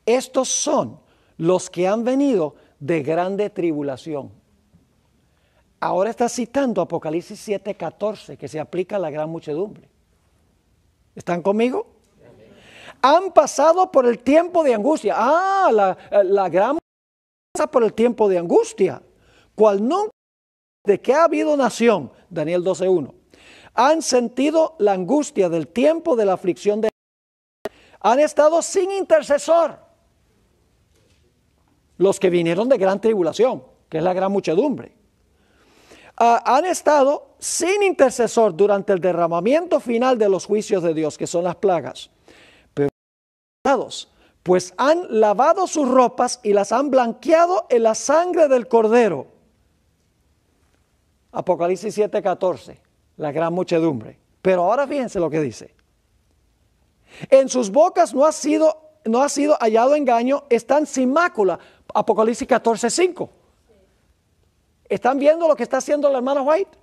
Estos son los que han venido de grande tribulación. Ahora está citando Apocalipsis 7:14, que se aplica a la gran muchedumbre. ¿Están conmigo? Han pasado por el tiempo de angustia. La gran pasa por el tiempo de angustia, cual nunca de que ha habido nación, Daniel 12:1. Han sentido la angustia del tiempo de la aflicción de han estado sin intercesor. Los que vinieron de gran tribulación, que es la gran muchedumbre. Han estado sin intercesor durante el derramamiento final de los juicios de Dios, que son las plagas. Pero pues han lavado sus ropas y las han blanqueado en la sangre del Cordero. Apocalipsis 7:14, la gran muchedumbre. Pero ahora fíjense lo que dice. En sus bocas no ha sido hallado engaño, están sin mácula. Apocalipsis 14:5. ¿Están viendo lo que está haciendo la hermana White?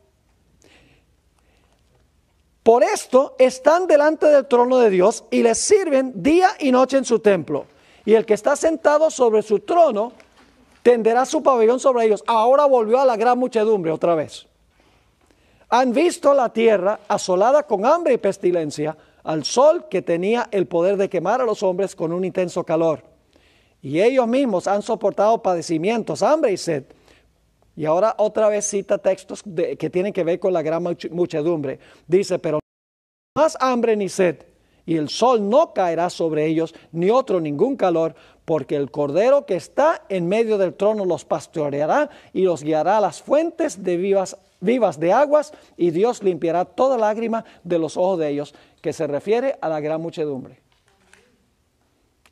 Por esto están delante del trono de Dios y les sirven día y noche en su templo. Y el que está sentado sobre su trono tenderá su pabellón sobre ellos. Ahora volvió a la gran muchedumbre otra vez. Han visto la tierra asolada con hambre y pestilencia, al sol que tenía el poder de quemar a los hombres con un intenso calor. Y ellos mismos han soportado padecimientos, hambre y sed. Y ahora otra vez cita textos que tienen que ver con la gran muchedumbre. Dice, pero no más hambre ni sed, y el sol no caerá sobre ellos, ni otro ningún calor, porque el Cordero que está en medio del trono los pastoreará y los guiará a las fuentes de vivas de aguas, y Dios limpiará toda lágrima de los ojos de ellos, que se refiere a la gran muchedumbre.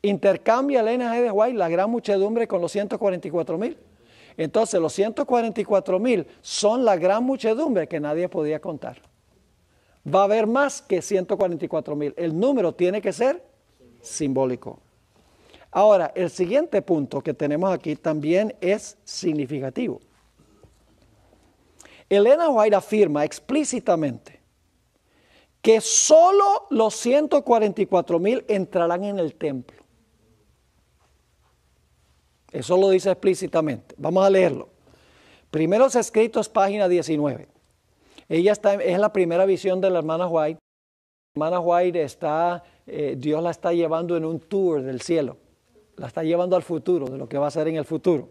Intercambia Elena G. de White la gran muchedumbre con los 144,000. Entonces los 144,000 son la gran muchedumbre que nadie podía contar. Va a haber más que 144,000. El número tiene que ser simbólico. Ahora, el siguiente punto que tenemos aquí también es significativo. Elena White afirma explícitamente que solo los 144,000 entrarán en el templo. Eso lo dice explícitamente. Vamos a leerlo. Primeros Escritos, página 19. Es la primera visión de la hermana White. La hermana White Dios la está llevando en un tour del cielo. La está llevando al futuro, de lo que va a ser en el futuro.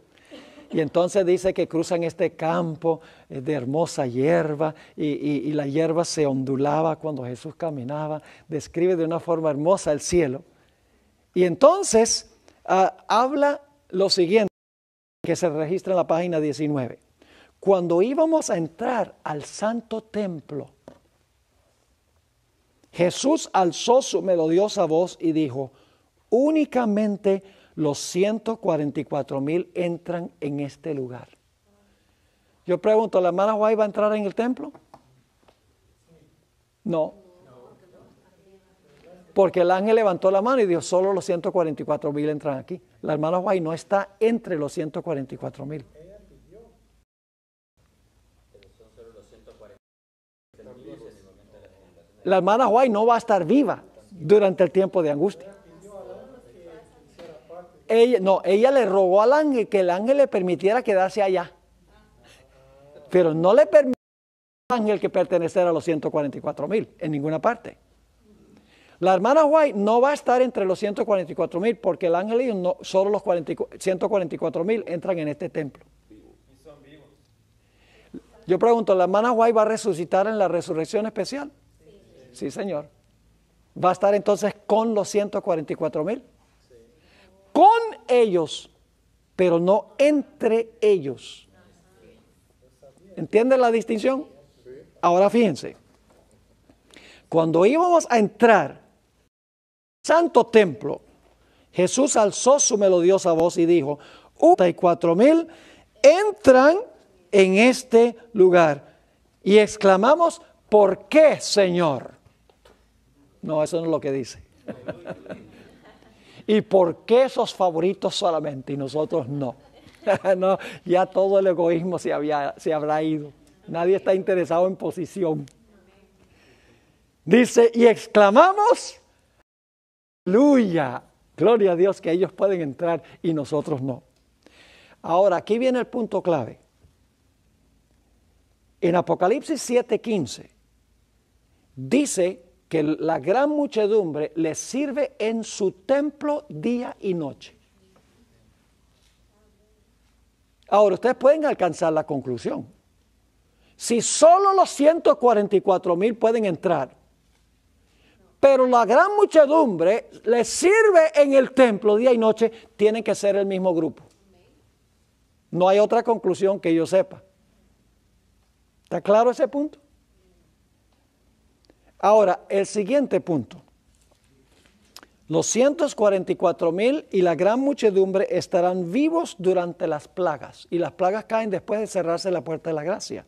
Y entonces dice que cruzan este campo de hermosa hierba y la hierba se ondulaba cuando Jesús caminaba. Describe de una forma hermosa el cielo. Y entonces habla lo siguiente que se registra en la página 19. Cuando íbamos a entrar al santo templo, Jesús alzó su melodiosa voz y dijo: únicamente los 144,000 entran en este lugar. Yo pregunto, ¿la hermana White va a entrar en el templo? No. Porque el ángel levantó la mano y dijo, solo los 144,000 entran aquí. La hermana White no está entre los 144,000. La hermana White no va a estar viva durante el tiempo de angustia. Ella le rogó al ángel que el ángel le permitiera quedarse allá. Pero no le permitió al ángel que perteneciera a los 144,000 en ninguna parte. La hermana White no va a estar entre los 144,000 porque el ángel dijo, no, solo los 144,000 entran en este templo. Yo pregunto, ¿la hermana White va a resucitar en la resurrección especial? Sí, señor. ¿Va a estar entonces con los 144,000? Con ellos, pero no entre ellos. ¿Entienden la distinción? Ahora fíjense. Cuando íbamos a entrar al santo templo, Jesús alzó su melodiosa voz y dijo, 44,000 entran en este lugar. Y exclamamos, ¿por qué, Señor? No, eso no es lo que dice. ¿Y por qué esos favoritos solamente y nosotros no? No, ya todo el egoísmo se habrá ido. Nadie está interesado en posición. Dice, y exclamamos, aleluya, gloria a Dios que ellos pueden entrar y nosotros no. Ahora, aquí viene el punto clave. En Apocalipsis 7:15 dice que la gran muchedumbre les sirve en su templo día y noche. Ahora, ustedes pueden alcanzar la conclusión. Si solo los 144,000 pueden entrar, pero la gran muchedumbre les sirve en el templo día y noche, tienen que ser el mismo grupo. No hay otra conclusión que yo sepa. ¿Está claro ese punto? Ahora, el siguiente punto. Los 144,000 y la gran muchedumbre estarán vivos durante las plagas. Y las plagas caen después de cerrarse la puerta de la gracia.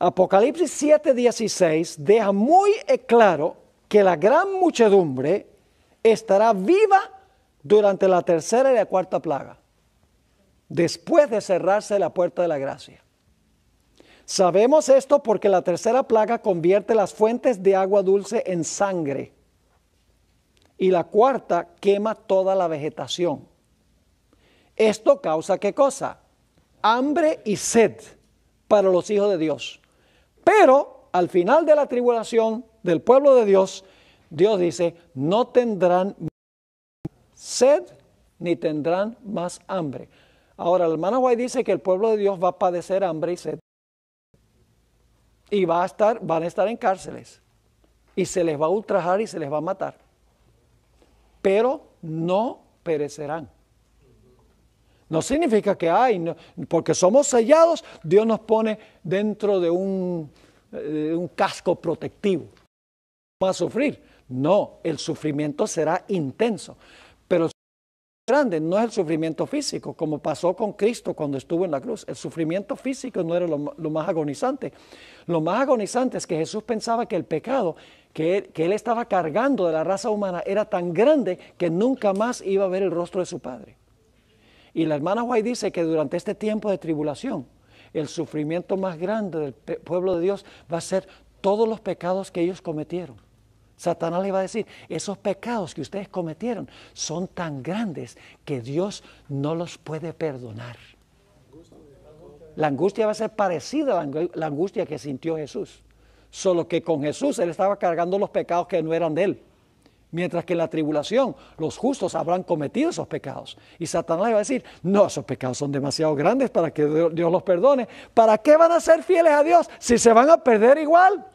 Apocalipsis 7:16 deja muy claro que la gran muchedumbre estará viva durante la tercera y la cuarta plaga. Después de cerrarse la puerta de la gracia. Sabemos esto porque la tercera plaga convierte las fuentes de agua dulce en sangre. Y la cuarta quema toda la vegetación. Esto causa ¿qué cosa? Hambre y sed para los hijos de Dios. Pero al final de la tribulación del pueblo de Dios, Dios dice, no tendrán sed ni tendrán más hambre. Ahora, el hermano White dice que el pueblo de Dios va a padecer hambre y sed. Y van a estar en cárceles. Y se les va a ultrajar y se les va a matar. Pero no perecerán. No significa que porque somos sellados, Dios nos pone dentro de un casco protectivo. Vamos a sufrir. No, el sufrimiento será intenso. Pero el sufrimiento grande no es el sufrimiento físico, como pasó con Cristo cuando estuvo en la cruz. El sufrimiento físico no era lo más agonizante. Lo más agonizante es que Jesús pensaba que el pecado que él estaba cargando de la raza humana era tan grande que nunca más iba a ver el rostro de su Padre. Y la hermana White dice que durante este tiempo de tribulación, el sufrimiento más grande del pueblo de Dios va a ser todos los pecados que ellos cometieron. Satanás le va a decir, esos pecados que ustedes cometieron son tan grandes que Dios no los puede perdonar. La angustia va a ser parecida a la angustia que sintió Jesús. Solo que con Jesús él estaba cargando los pecados que no eran de él. Mientras que en la tribulación los justos habrán cometido esos pecados. Y Satanás le va a decir, no, esos pecados son demasiado grandes para que Dios los perdone. ¿Para qué van a ser fieles a Dios si se van a perder igual?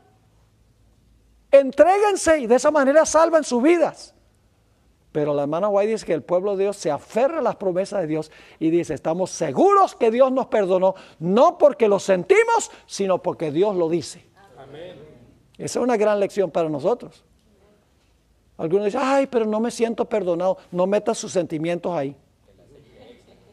Entréguense y de esa manera salvan sus vidas. Pero la hermana White dice que el pueblo de Dios se aferra a las promesas de Dios y dice, estamos seguros que Dios nos perdonó, no porque lo sentimos, sino porque Dios lo dice. Amén. Esa es una gran lección para nosotros. Algunos dicen, ay, pero no me siento perdonado. No meta sus sentimientos ahí.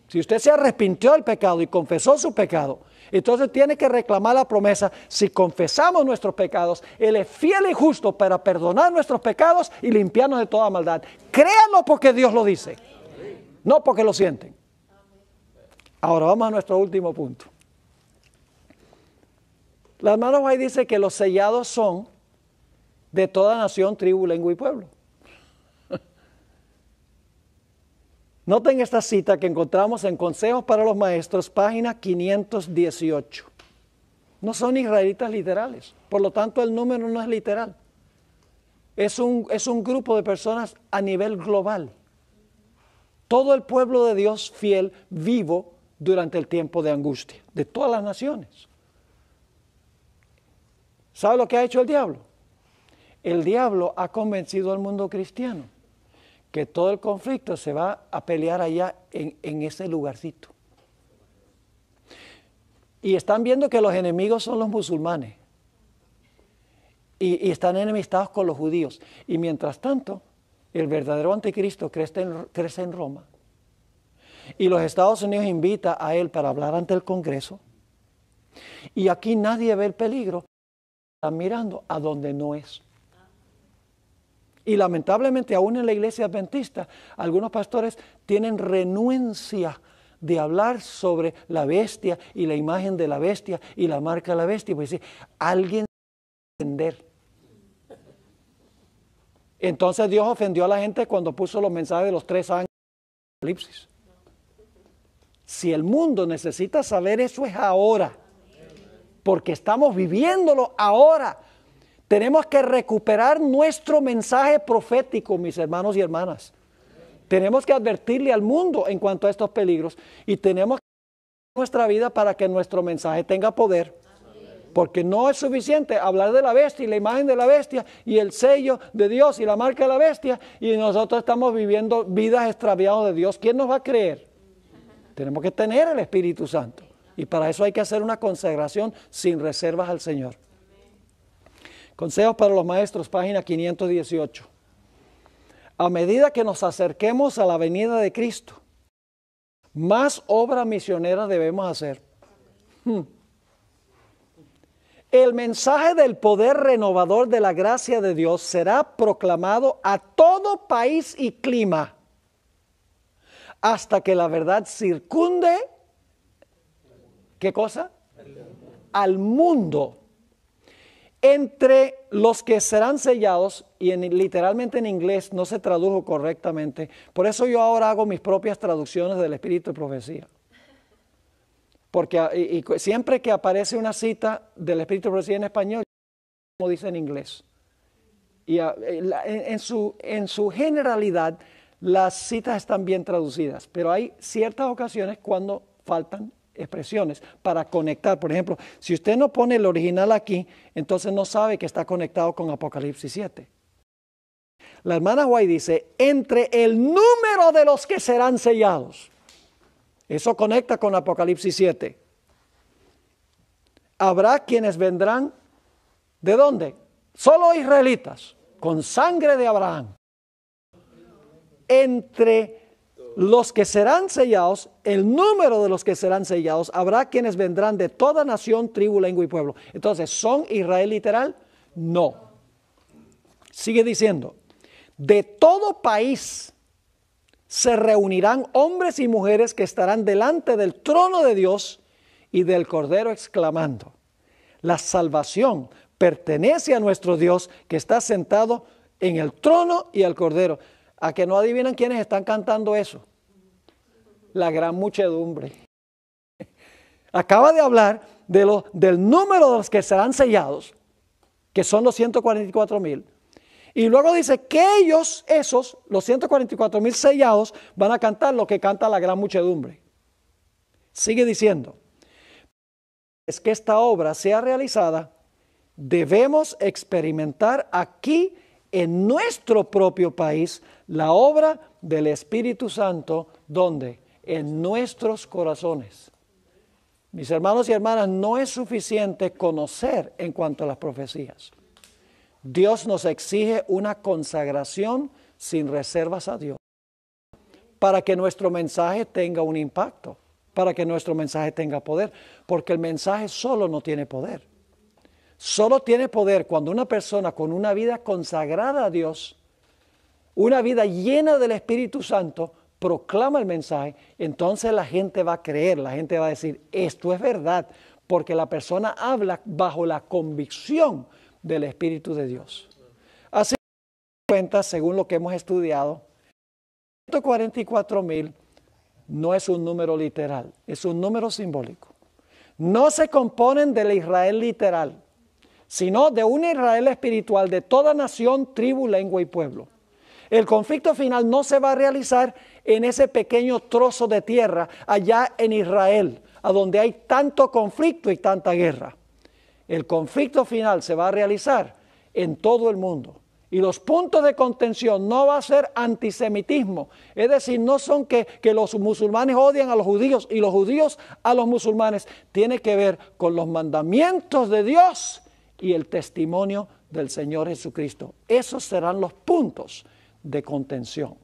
Si usted se arrepintió del pecado y confesó su pecado, entonces tiene que reclamar la promesa. Si confesamos nuestros pecados, Él es fiel y justo para perdonar nuestros pecados y limpiarnos de toda maldad. Créanlo porque Dios lo dice, no porque lo sienten. Ahora vamos a nuestro último punto. La hermana White dice que los sellados son de toda nación, tribu, lengua y pueblo. Noten esta cita que encontramos en Consejos para los Maestros, página 518. No son israelitas literales, por lo tanto el número no es literal. Es un grupo de personas a nivel global. Todo el pueblo de Dios fiel, vivo durante el tiempo de angustia, de todas las naciones. ¿Sabe lo que ha hecho el diablo? El diablo ha convencido al mundo cristiano que todo el conflicto se va a pelear allá en ese lugarcito. Y están viendo que los enemigos son los musulmanes. Y están enemistados con los judíos. Y mientras tanto, el verdadero anticristo crece en Roma. Y los Estados Unidos invita a él para hablar ante el Congreso. Y aquí nadie ve el peligro. Están mirando a donde no es. Y lamentablemente aún en la iglesia adventista, algunos pastores tienen renuencia de hablar sobre la bestia y la imagen de la bestia y la marca de la bestia. Pues sí, alguien entender. Entonces Dios ofendió a la gente cuando puso los mensajes de los 3 ángeles de Apocalipsis. Si el mundo necesita saber eso es ahora, porque estamos viviéndolo ahora. Tenemos que recuperar nuestro mensaje profético, mis hermanos y hermanas. Tenemos que advertirle al mundo en cuanto a estos peligros y tenemos que hacer nuestra vida para que nuestro mensaje tenga poder. Porque no es suficiente hablar de la bestia y la imagen de la bestia y el sello de Dios y la marca de la bestia y nosotros estamos viviendo vidas extraviadas de Dios. ¿Quién nos va a creer? Tenemos que tener el Espíritu Santo y para eso hay que hacer una consagración sin reservas al Señor. Consejos para los Maestros, página 518. A medida que nos acerquemos a la venida de Cristo, más obra misionera debemos hacer. El mensaje del poder renovador de la gracia de Dios será proclamado a todo país y clima, hasta que la verdad circunde, ¿qué cosa? Al mundo. Entre los que serán sellados, y literalmente en inglés no se tradujo correctamente, por eso yo ahora hago mis propias traducciones del Espíritu de Profecía. Porque siempre que aparece una cita del Espíritu de Profecía en español, como dice en inglés. Y en su generalidad, las citas están bien traducidas, pero hay ciertas ocasiones cuando faltan expresiones para conectar. Por ejemplo, si usted no pone el original aquí, entonces no sabe que está conectado con Apocalipsis 7. La hermana White dice, entre el número de los que serán sellados. Eso conecta con Apocalipsis 7. Habrá quienes vendrán, ¿de dónde? Solo israelitas, con sangre de Abraham. Entre los que serán sellados, el número de los que serán sellados, habrá quienes vendrán de toda nación, tribu, lengua y pueblo. Entonces, ¿son Israel literal? No. Sigue diciendo, de todo país se reunirán hombres y mujeres que estarán delante del trono de Dios y del Cordero, exclamando, la salvación pertenece a nuestro Dios que está sentado en el trono y al Cordero. ¿A que no adivinan quiénes están cantando eso? La gran muchedumbre. Acaba de hablar del número de los que serán sellados, que son los 144,000. Y luego dice que esos, los 144,000 sellados, van a cantar lo que canta la gran muchedumbre. Sigue diciendo, es que esta obra sea realizada, debemos experimentar aquí en nuestro propio país la obra del Espíritu Santo, ¿dónde? En nuestros corazones. Mis hermanos y hermanas, no es suficiente conocer en cuanto a las profecías. Dios nos exige una consagración sin reservas a Dios para que nuestro mensaje tenga un impacto, para que nuestro mensaje tenga poder, porque el mensaje solo no tiene poder. Solo tiene poder cuando una persona con una vida consagrada a Dios, una vida llena del Espíritu Santo, proclama el mensaje. Entonces la gente va a creer, la gente va a decir, esto es verdad, porque la persona habla bajo la convicción del Espíritu de Dios. Así que, cuenta, según lo que hemos estudiado, 144,000 no es un número literal, es un número simbólico. No se componen del Israel literal, sino de un Israel espiritual de toda nación, tribu, lengua y pueblo. El conflicto final no se va a realizar en ese pequeño trozo de tierra allá en Israel, a donde hay tanto conflicto y tanta guerra. El conflicto final se va a realizar en todo el mundo. Y los puntos de contención no va a ser antisemitismo. Es decir, no son que los musulmanes odian a los judíos y los judíos a los musulmanes. Tiene que ver con los mandamientos de Dios y el testimonio del Señor Jesucristo. Esos serán los puntos de contención.